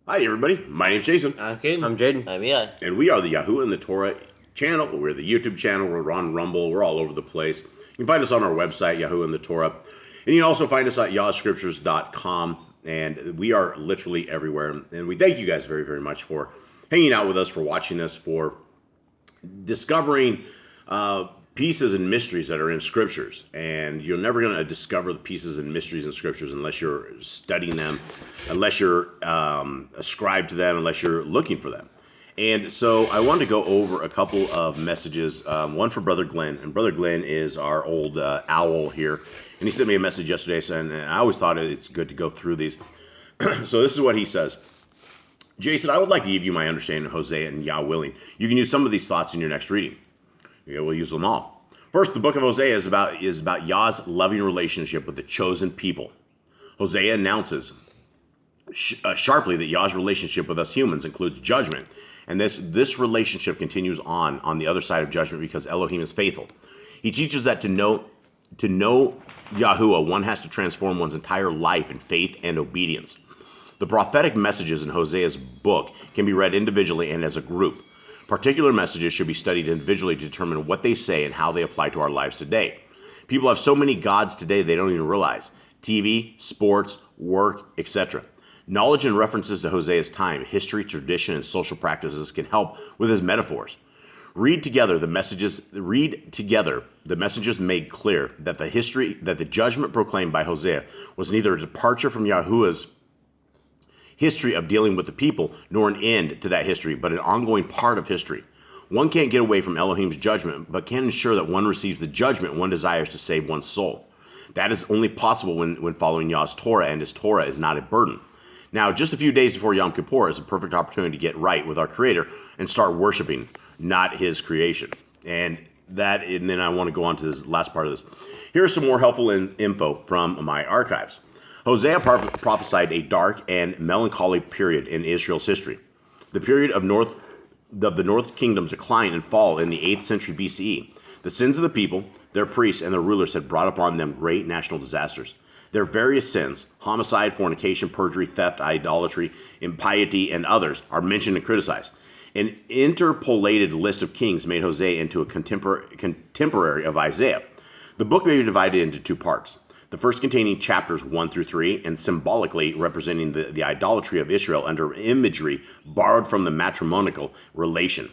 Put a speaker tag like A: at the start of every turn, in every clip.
A: Hi, everybody. My name's Jason.
B: I'm Caden.
C: I'm Jaden.
B: I'm Eli.
A: And we are the Yahuwah and the Torah channel. We're the YouTube channel. We're on Rumble. We're all over the place. You can find us on our website, Yahuwah and the Torah. And you can also find us at yahscriptures.com. And we are literally everywhere. And we thank you guys very, very much for hanging out with us, for watching us, for discovering pieces and mysteries that are in scriptures. And you're never going to discover the pieces and mysteries in scriptures unless you're studying them, unless you're ascribed to them, unless you're looking for them. And so I wanted to go over a couple of messages, one for Brother Glenn. And Brother Glenn is our old owl here. And he sent me a message yesterday saying, and I always thought it's good to go through these. So this is what he says. Jason, I would like to give you my understanding of Hosea, and Yah willing, you can use some of these thoughts in your next reading. Yeah, we'll use them all. First, the book of Hosea is about Yah's loving relationship with the chosen people. Hosea announces sharply that Yah's relationship with us humans includes judgment, and this relationship continues on the other side of judgment because Elohim is faithful. He teaches that to know Yahuwah, one has to transform one's entire life in faith and obedience. The prophetic messages in Hosea's book can be read individually and as a group. Particular messages should be studied individually to determine what they say and how they apply to our lives today. People have so many gods today they don't even realize. TV, sports, work, etc. Knowledge and references to Hosea's time, history, tradition, and social practices can help with his metaphors. Read together the messages made clear that the judgment proclaimed by Hosea was neither a departure from Yahuwah's history of dealing with the people, nor an end to that history, but an ongoing part of history. One can't get away from Elohim's judgment, but can ensure that one receives the judgment one desires to save one's soul. That is only possible when following Yah's Torah, and his Torah is not a burden. Now, just a few days before Yom Kippur is a perfect opportunity to get right with our Creator and start worshiping, not his creation. And then I want to go on to this last part of this. Here's some more helpful info from my archives. Hosea prophesied a dark and melancholy period in Israel's history. The period of the North Kingdom's decline and fall in the 8th century BCE. The sins of the people, their priests, and their rulers had brought upon them great national disasters. Their various sins, homicide, fornication, perjury, theft, idolatry, impiety, and others, are mentioned and criticized. An interpolated list of kings made Hosea into a contemporary of Isaiah. The book may be divided into two parts. The first containing chapters 1 through 3 and symbolically representing the idolatry of Israel under imagery borrowed from the matrimonial relation.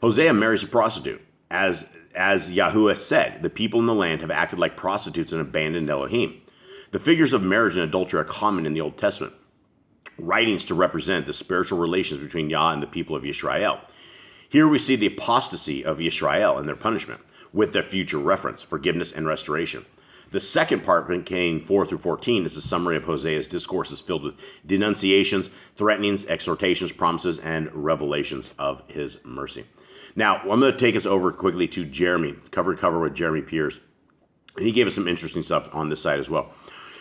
A: Hosea marries a prostitute. As Yahuwah said, the people in the land have acted like prostitutes and abandoned Elohim. The figures of marriage and adultery are common in the Old Testament writings to represent the spiritual relations between Yah and the people of Israel. Here we see the apostasy of Israel and their punishment, with their future reference, forgiveness and restoration. The second part, containing 4 through 14, is a summary of Hosea's discourses filled with denunciations, threatenings, exhortations, promises, and revelations of his mercy. Now, I'm going to take us over quickly to Jeremy, cover to cover with Jeremy Pierce. And he gave us some interesting stuff on this side as well.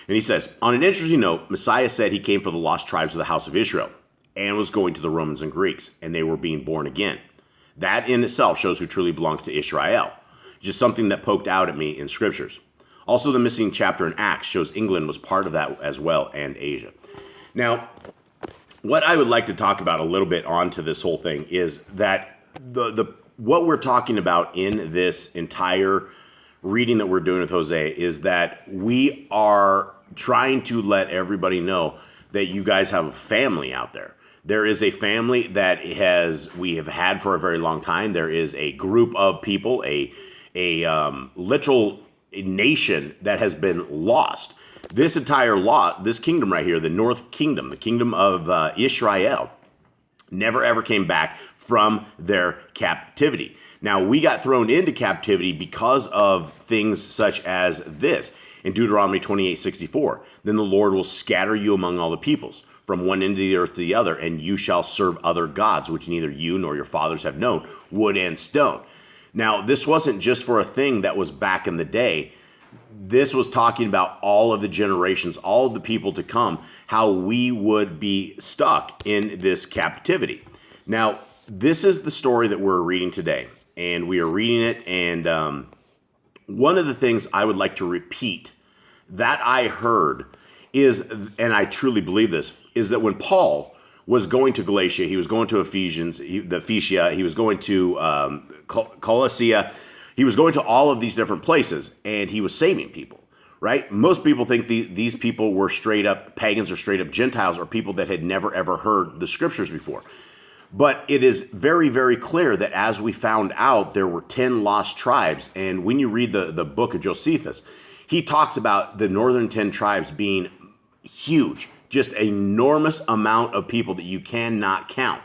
A: And he says, on an interesting note, Messiah said he came for the lost tribes of the house of Israel and was going to the Romans and Greeks, and they were being born again. That in itself shows who truly belongs to Israel. Just something that poked out at me in scriptures. Also, the missing chapter in Acts shows England was part of that as well, and Asia. Now, what I would like to talk about a little bit onto this whole thing is that what we're talking about in this entire reading that we're doing with Hosea is that we are trying to let everybody know that you guys have a family out there. There is a family that we have had for a very long time. There is a group of people, a literal nation that has been lost. This kingdom right here, the North Kingdom, the kingdom of Israel, never ever came back from their captivity. Now, we got thrown into captivity because of things such as this. In Deuteronomy 28:64, then the Lord will scatter you among all the peoples, from one end of the earth to the other, and you shall serve other gods, which neither you nor your fathers have known, wood and stone. Now, this wasn't just for a thing that was back in the day. This was talking about all of the generations, all of the people to come, how we would be stuck in this captivity. Now, this is the story that we're reading today, and we are reading it, and one of the things I would like to repeat that I heard is, and I truly believe this, is that when Paul was going to Galatia. He was going to the Ephesia. He was going to Colossia. He was going to all of these different places, and he was saving people, right? Most people think these people were straight up pagans or straight up Gentiles or people that had never, ever heard the scriptures before. But it is very, very clear that as we found out, there were 10 lost tribes. And when you read the book of Josephus, he talks about the northern 10 tribes being huge, just an enormous amount of people that you cannot count.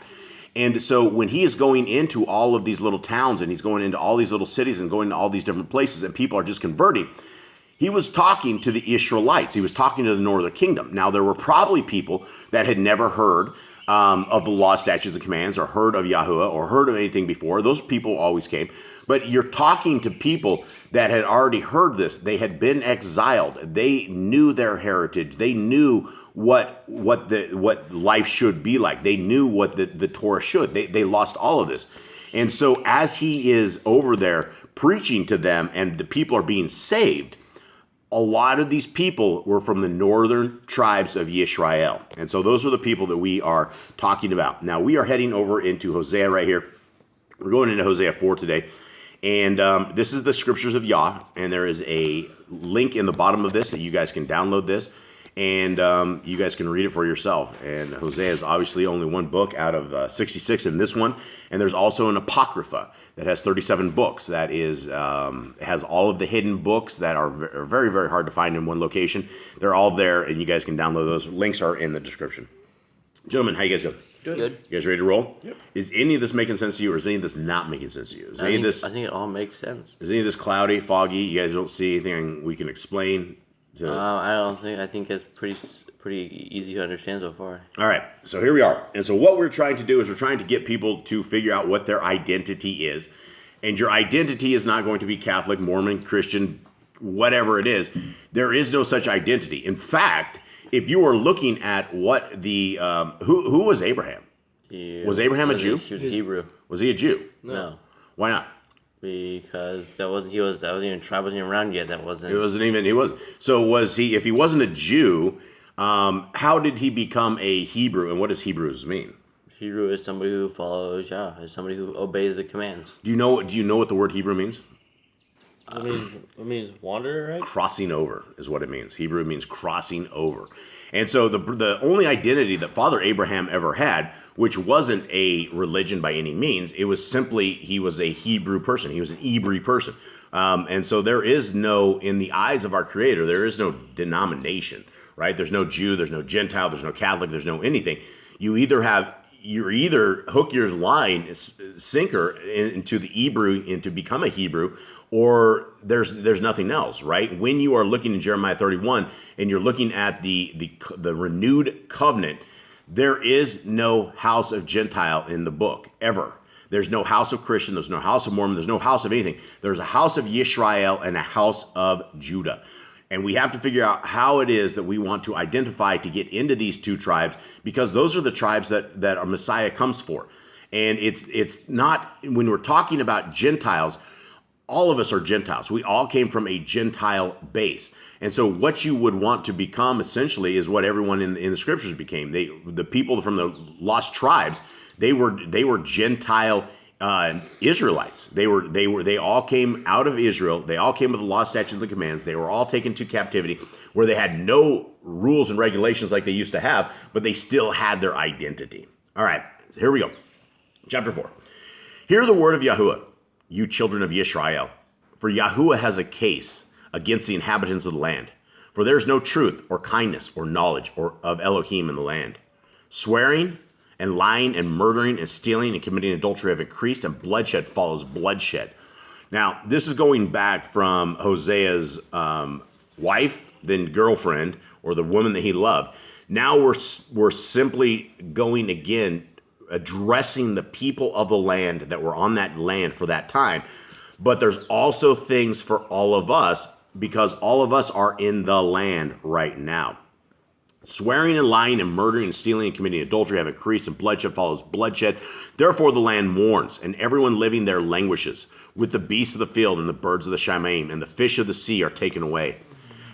A: And so when he is going into all of these little towns and he's going into all these little cities and going to all these different places and people are just converting, he was talking to the Israelites. He was talking to the northern kingdom. Now, there were probably people that had never heard of the law, statutes, and commands, or heard of Yahuwah, or heard of anything before. Those people always came. But you're talking to people that had already heard this. They had been exiled. They knew their heritage. They knew what life should be like. They knew what the Torah should. They lost all of this. And so as he is over there preaching to them and the people are being saved, a lot of these people were from the northern tribes of Yisrael. And so those are the people that we are talking about. Now, we are heading over into Hosea right here. We're going into Hosea 4 today. And this is the scriptures of Yah. And there is a link in the bottom of this that you guys can download this. And you guys can read it for yourself. And Hosea is obviously only one book out of 66 in this one. And there's also an Apocrypha that has 37 books. That is has all of the hidden books that are very, very hard to find in one location. They're all there, and you guys can download those. Links are in the description. Gentlemen, how you guys doing?
B: Good.
A: You guys ready to roll?
B: Yep.
A: Is any of this making sense to you, or is any of this not making sense to you?
B: I think it all makes sense.
A: Is any of this cloudy, foggy? You guys don't see anything we can explain?
B: I don't think. I think it's pretty easy to understand so far.
A: All right, so here we are. And so what we're trying to do is we're trying to get people to figure out what their identity is. And your identity is not going to be Catholic, Mormon, Christian, whatever it is. There is no such identity. In fact, if you are looking at what the who was Abraham? Was Abraham a Jew?
B: He was Hebrew.
A: Was he a Jew?
B: No.
A: Why not?
B: Because that wasn't even tribe wasn't even around yet. He
A: wasn't. So was he? If he wasn't a Jew, how did he become a Hebrew? And what does Hebrews mean?
B: Hebrew is somebody who follows Yah. Is somebody who obeys the commands.
A: Do you know what the word Hebrew means?
C: It means wanderer, right?
A: Crossing over is what it means. Hebrew means crossing over. And so the only identity that Father Abraham ever had, which wasn't a religion by any means, it was simply he was a Hebrew person. He was an Hebrew person. And so there is no, in the eyes of our Creator, there is no denomination, right? There's no Jew, there's no Gentile, there's no Catholic, there's no anything. You either hook your line sinker into the Hebrew and to become a Hebrew, or there's nothing else, right? When you are looking in Jeremiah 31 and you're looking at the renewed covenant, there is no house of Gentile in the book ever. There's no house of Christian, there's no house of Mormon, there's no house of anything. There's a house of Yisrael and a house of Judah. And we have to figure out how it is that we want to identify to get into these two tribes, because those are the tribes that our Messiah comes for. And it's not, when we're talking about Gentiles, all of us are Gentiles. We all came from a Gentile base. And so what you would want to become essentially is what everyone in the scriptures became. The people from the lost tribes, they were Gentile Israelites. They all came out of Israel. They all came with the law, statutes, and commands. They were all taken to captivity where they had no rules and regulations like they used to have, but they still had their identity. All right, here we go. Chapter 4. Hear the word of Yahuwah, you children of Yisrael. For Yahuwah has a case against the inhabitants of the land. For there is no truth or kindness or knowledge or of Elohim in the land. Swearing and lying and murdering and stealing and committing adultery have increased, and bloodshed follows bloodshed. Now, this is going back from Hosea's wife, then girlfriend, or the woman that he loved. Now we're simply going again, addressing the people of the land that were on that land for that time. But there's also things for all of us, because all of us are in the land right now. Swearing and lying and murdering and stealing and committing adultery have increased, and bloodshed follows bloodshed. Therefore the land mourns, and everyone living there languishes. With the beasts of the field and the birds of the Shamaim and the fish of the sea are taken away.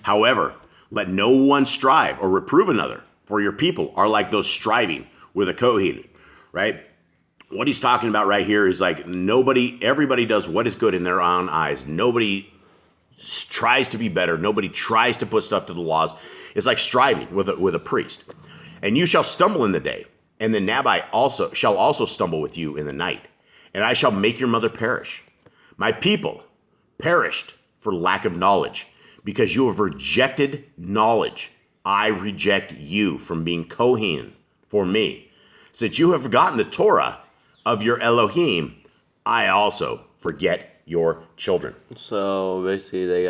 A: However, let no one strive or reprove another, for your people are like those striving, with a Kohen, right? What he's talking about right here is like everybody does what is good in their own eyes. Nobody tries to be better. Nobody tries to put stuff to the laws. It's like striving with a priest. And you shall stumble in the day, and the Nabai shall also stumble with you in the night. And I shall make your mother perish. My people perished for lack of knowledge, because you have rejected knowledge. I reject you from being Kohen for me. Since you have forgotten the Torah of your Elohim, I also forget your children.
B: So basically, they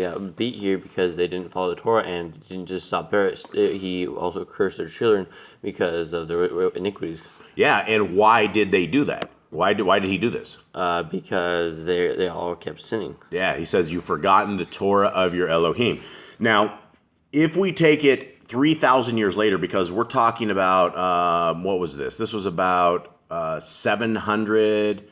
B: got beat here because they didn't follow the Torah and didn't just stop there. He also cursed their children because of their iniquities.
A: Yeah, and why did they do that? Why did he do this?
B: Because they all kept sinning.
A: Yeah, he says, you've forgotten the Torah of your Elohim. Now, if we take it 3,000 years later, because we're talking about, what was this? This was about 700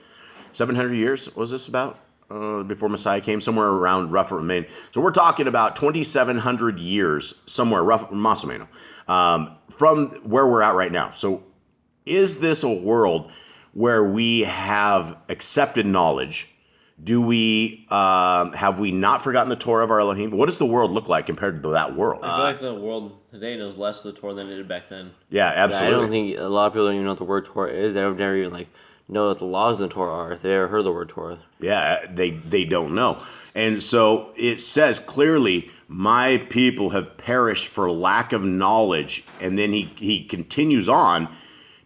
A: years, was this about? Before Messiah came, somewhere around rough remain. So we're talking about 2,700 years, somewhere rough, más o menos, from where we're at right now. So is this a world where we have accepted knowledge? Do we have we not forgotten the Torah of our Elohim? What does the world look like compared to that world?
C: I feel like the world today knows less of the Torah than it did back then.
A: Yeah, absolutely.
B: I don't think a lot of people don't even know what the word Torah is. They don't never even know what the laws in the Torah are if they ever heard the word Torah.
A: Yeah, they don't know. And so it says clearly, my people have perished for lack of knowledge. And then he continues on,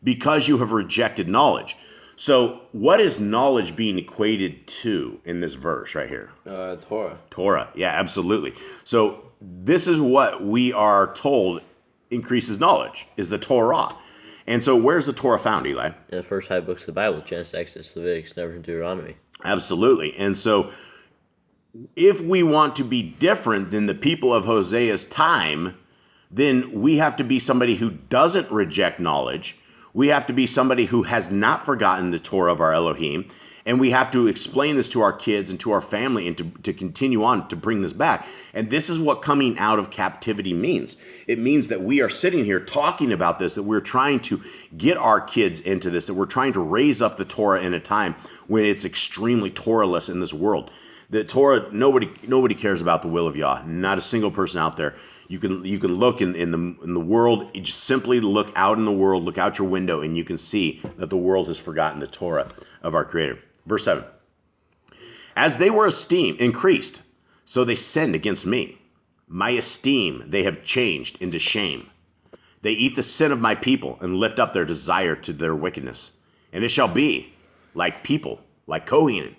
A: because you have rejected knowledge. So what is knowledge being equated to in this verse right here?
B: Torah.
A: Torah. Yeah, absolutely. So this is what we are told increases knowledge, is the Torah. And so where's the Torah found, Eli?
C: In the first 5 books of the Bible, Genesis, Exodus, Leviticus, Numbers, and Deuteronomy.
A: Absolutely. And so if we want to be different than the people of Hosea's time, then we have to be somebody who doesn't reject knowledge. We have to be somebody who has not forgotten the Torah of our Elohim. And we have to explain this to our kids and to our family and to continue on to bring this back. And this is what coming out of captivity means. It means that we are sitting here talking about this, that we're trying to get our kids into this, that we're trying to raise up the Torah in a time when it's extremely Torahless in this world. The Torah, nobody cares about the will of Yah. Not a single person out there. You can look in the world. You just simply look out in the world, look out your window, and you can see that the world has forgotten the Torah of our Creator. Verse 7. As they were increased, so they sinned against me. My esteem they have changed into shame. They eat the sin of my people and lift up their desire to their wickedness. And it shall be like people, like Kohen.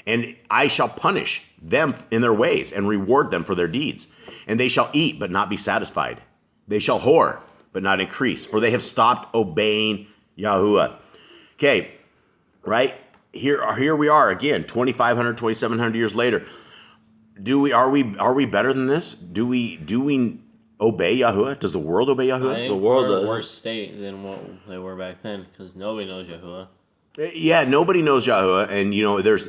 A: And I shall punish them in their ways and reward them for their deeds. And they shall eat, but not be satisfied. They shall whore, but not increase, for they have stopped obeying Yahuwah. Okay, right? Here we are again, 2,500, 2,700 years later. Are we better than this? Do we obey Yahuwah? Does the world obey Yahuwah?
C: I think
B: The world
C: we're in
B: does.
C: a worse state than what they were back then, because nobody knows Yahuwah.
A: Yeah, nobody knows Yahuwah, and there's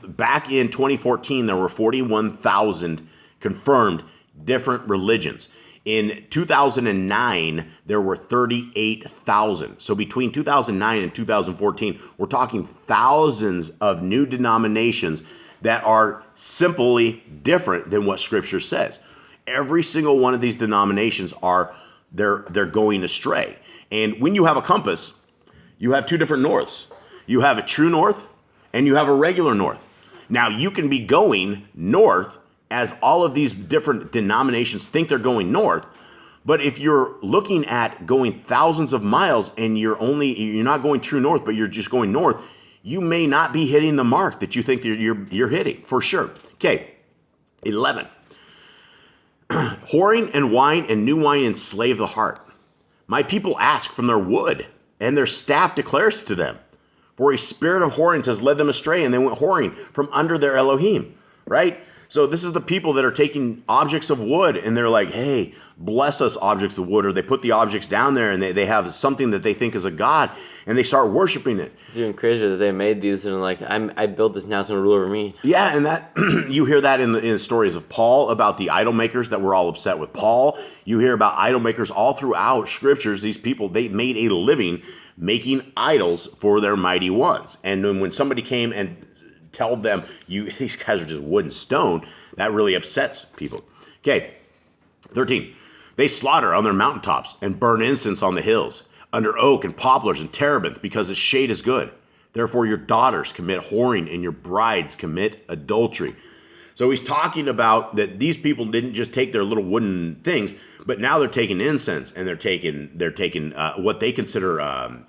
A: back in 2014 there were 41,000 confirmed different religions. In 2009 there were 38,000. So between 2009 and 2014, we're talking thousands of new denominations that are simply different than what Scripture says. Every single one of these denominations they're going astray. And when you have a compass, you have two different norths. You have a true north and you have a regular north. Now, you can be going north as all of these different denominations think they're going north. But if you're looking at going thousands of miles and you're not going true north, but you're just going north, you may not be hitting the mark that you think you're hitting, for sure. Okay, 11. Whoring and wine and new wine enslave the heart. My people ask from their wood, and their staff declares to them. For a spirit of whorings has led them astray, and they went whoring from under their Elohim, right? So this is the people that are taking objects of wood and they're like, hey, bless us, objects of wood. Or they put the objects down there and they have something that they think is a god and they start worshiping it.
B: It's even crazier that they made these and like, I built this, now it's going to rule over me.
A: Yeah, and that you hear that in the stories of Paul about the idol makers that were all upset with Paul. You hear about idol makers all throughout scriptures. These people, they made a living making idols for their mighty ones. And then when somebody came and told them, these guys are just wood and stone, that really upsets people. Okay, 13. They slaughter on their mountaintops and burn incense on the hills, under oak and poplars and terebinth, because its shade is good. Therefore your daughters commit whoring and your brides commit adultery. So he's talking about that these people didn't just take their little wooden things, but now they're taking incense and they're taking what they consider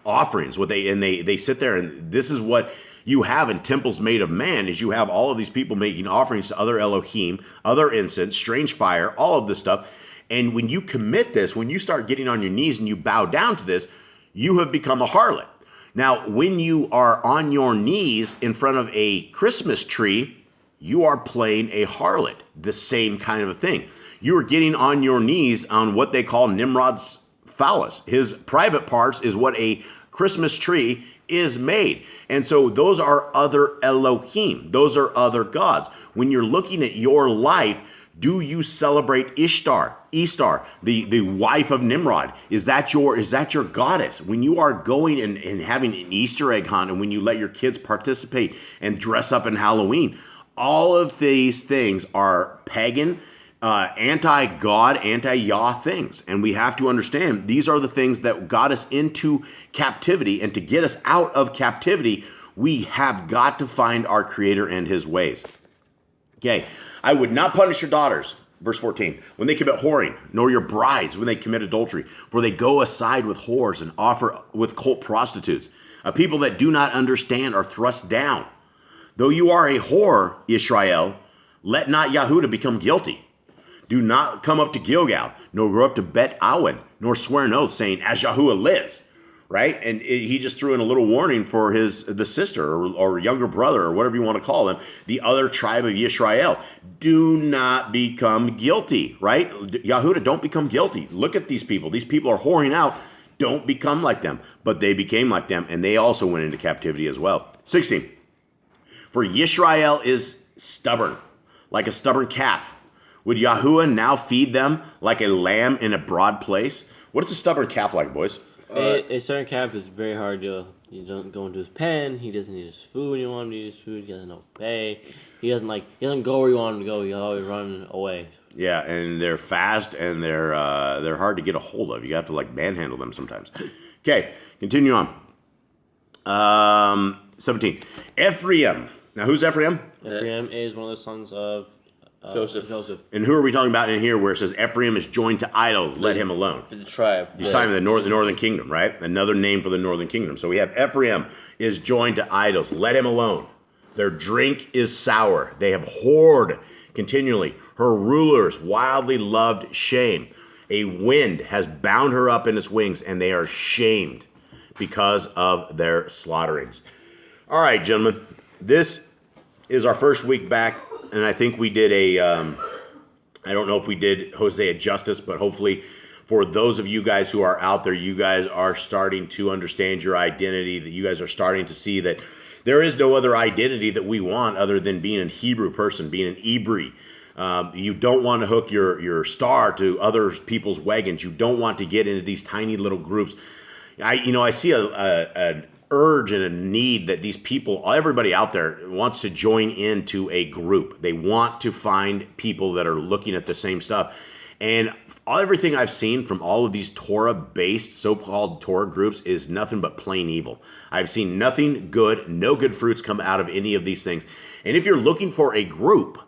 A: offerings. They sit there, and this is what you have in temples made of man, is you have all of these people making offerings to other Elohim, other incense, strange fire, all of this stuff. And when you commit this, when you start getting on your knees and you bow down to this, you have become a harlot. Now, when you are on your knees in front of a Christmas tree, you are playing a harlot, the same kind of a thing. You are getting on your knees on what they call Nimrod's phallus. His private parts is what a Christmas tree is made. And so those are other Elohim. Those are other gods. When you're looking at your life, do you celebrate Ishtar, the wife of Nimrod? Is that your goddess? When you are going and having an Easter egg hunt, and when you let your kids participate and dress up in Halloween, all of these things are pagan, anti-God, anti-Yah things. And we have to understand these are the things that got us into captivity. And to get us out of captivity, we have got to find our Creator and His ways. Okay, I would not punish your daughters, verse 14, when they commit whoring, nor your brides when they commit adultery, for they go aside with whores and offer with cult prostitutes. A people that do not understand are thrust down. Though you are a whore, Israel, let not Yahudah become guilty. Do not come up to Gilgal, nor go up to Bet Awen, nor swear an oath, saying, as Yahuwah lives. Right? And he just threw in a little warning for the sister or younger brother or whatever you want to call them, the other tribe of Yisrael. Do not become guilty, right? Yahudah, don't become guilty. Look at these people. These people are whoring out. Don't become like them. But they became like them, and they also went into captivity as well. 16. For Yisrael is stubborn, like a stubborn calf. Would Yahuwah now feed them like a lamb in a broad place? What is a stubborn calf like, boys?
C: A certain calf is very hard to. You don't go into his pen. He doesn't eat his food when you want him to eat his food. He doesn't obey. He doesn't go where you want him to go. He's always running away.
A: Yeah, and they're fast and they're hard to get a hold of. You have to manhandle them sometimes. Okay, continue on. 17. Ephraim. Now, who's Ephraim?
C: Ephraim is one of the sons of Joseph.
A: And who are we talking about in here where it says Ephraim is joined to idols, let him alone?
B: The tribe.
A: He's talking about the northern kingdom, right? Another name for the northern kingdom. So we have Ephraim is joined to idols, let him alone. Their drink is sour. They have whored continually. Her rulers wildly loved shame. A wind has bound her up in its wings, and they are shamed because of their slaughterings. All right, gentlemen, this is our first week back. And I think we did I don't know if we did Hosea justice, but hopefully for those of you guys who are out there, you guys are starting to understand your identity, that you guys are starting to see that there is no other identity that we want other than being a Hebrew person, being an Ibri. You don't want to hook your star to other people's wagons. You don't want to get into these tiny little groups. I see an urge and a need that these people, everybody out there wants to join into a group. They want to find people that are looking at the same stuff. And everything I've seen from all of these Torah-based, so-called Torah groups is nothing but plain evil. I've seen nothing good, no good fruits come out of any of these things. And if you're looking for a group,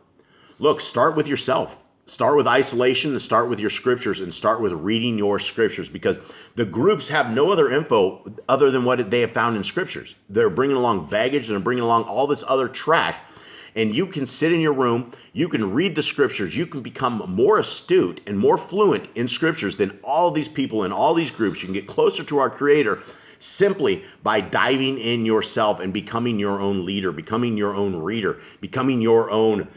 A: look, start with yourself. Start with isolation and start with your scriptures and start with reading your scriptures, because the groups have no other info other than what they have found in scriptures. They're bringing along baggage and they're bringing along all this other trash. And you can sit in your room, you can read the scriptures, you can become more astute and more fluent in scriptures than all these people in all these groups. You can get closer to our Creator simply by diving in yourself and becoming your own leader, becoming your own reader, becoming your own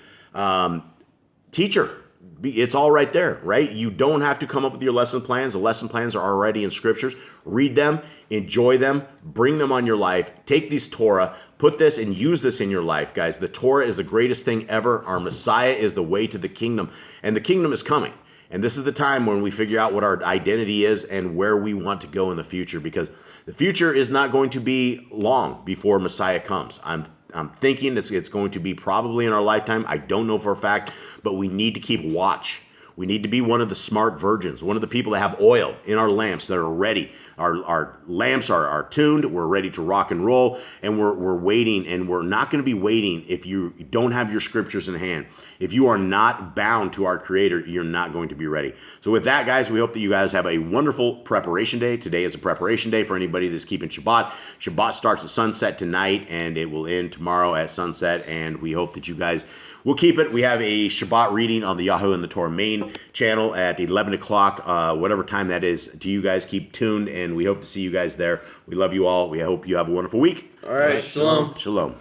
A: Teacher, it's all right there, right? You don't have to come up with your lesson plans. The lesson plans are already in scriptures. Read them, enjoy them, bring them on your life. Take these Torah, put this and use this in your life, guys. The Torah is the greatest thing ever. Our Messiah is the way to the kingdom, and the kingdom is coming. And this is the time when we figure out what our identity is and where we want to go in the future, because the future is not going to be long before Messiah comes. I'm thinking it's going to be probably in our lifetime. I don't know for a fact, but we need to keep watch. We need to be one of the smart virgins, one of the people that have oil in our lamps that are ready. Our lamps are tuned. We're ready to rock and roll, and we're waiting, and we're not going to be waiting if you don't have your scriptures in hand. If you are not bound to our Creator, you're not going to be ready. So with that, guys, we hope that you guys have a wonderful preparation day. Today is a preparation day for anybody that's keeping Shabbat. Shabbat starts at sunset tonight, and it will end tomorrow at sunset, and we hope that you guys will keep it. We have a Shabbat reading on the Yahoo and the Torah main channel at 11 o'clock, whatever time that is to you guys. Keep tuned, and we hope to see you guys there. We love you all. We hope you have a wonderful week.
C: All right, shalom.
A: Shalom.